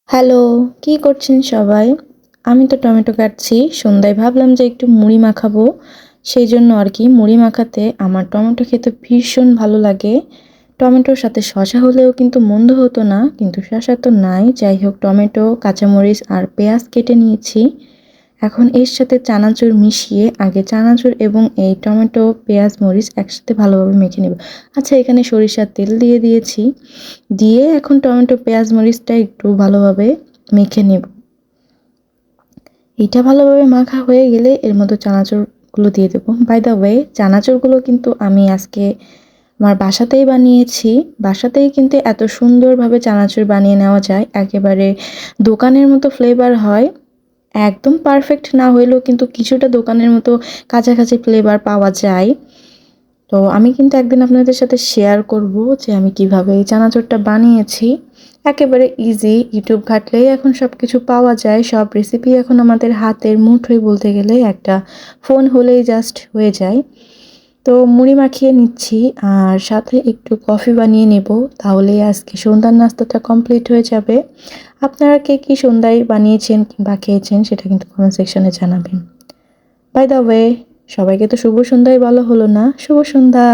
Hello, কি করছেন সবাই? আমি তো টমেটো কাটছি। সন্ধ্যায় ভাবলাম যে একটু মুড়ি মাখাবো। সেইজন্য আরকি মুড়ি মাখাতে আমার টমেটো খেতে ভীষণ ভালো লাগে। টমেটোর সাথে শসা হলেও কিন্তু মন্দ হতো না। কিন্তু শসা তো নাই। যাই হোক টমেটো, কাঁচামরিচ আর পেঁয়াজ কেটে নিয়েছি। এখন এর সাথে চানাচুর মিশিয়ে আগে চানাচুর এবং এই টমেটো, পেঁয়াজ, মরিচ একসাথে ভালোভাবে মেখে নেব। আচ্ছা এখানে সরিষার তেল দিয়ে দিয়েছি। দিয়ে এখন টমেটো, পেঁয়াজ, মরিচটা একটু ভালোভাবে মেখে নেব। এটা ভালোভাবে মাখা হয়ে গেলে এর মধ্যে চানাচুরগুলো দিয়ে দেবো। বাই দ্য ওয়ে চানাচুরগুলো কিন্তু আমি আজকে আমার বাসাতেই বানিয়েছি। বাসাতেই কিন্তু এত সুন্দরভাবে চানাচুর বানিয়ে নেওয়া যায়। একেবারে দোকানের মতো ফ্লেভার হয়। একদম পারফেক্ট না হইলেও কিন্তু কিছুটা দোকানের মতো কাছাকাছি ফ্লেভার পাওয়া যায়। তো আমি কিন্তু একদিন আপনাদের সাথে শেয়ার করব যে আমি কিভাবে এই চানাচুরটা বানিয়েছি। একেবারে ইজি, ইউটিউব ঘাটলেই এখন সব কিছু পাওয়া যায়। সব রেসিপি এখন আমাদের হাতের মুঠোয় বলতে গেলে একটা ফোন হলেই জাস্ট হয়ে যায়। তো মুড়ি মাখিয়ে নিচ্ছি আর সাথে একটু কফি বানিয়ে নেব, তাহলেই আজকে সন্ধ্যার নাস্তাটা কমপ্লিট হয়ে যাবে। আপনারা কে কী সন্ধ্যায় বানিয়েছেন কিংবা খেয়েছেন সেটা কিন্তু কমেন্ট সেকশনে জানাবেন। বাই দ্য ওয়ে সবাইকে তো শুভ সন্ধ্যায় বলা হলো না। শুভ সন্ধ্যা।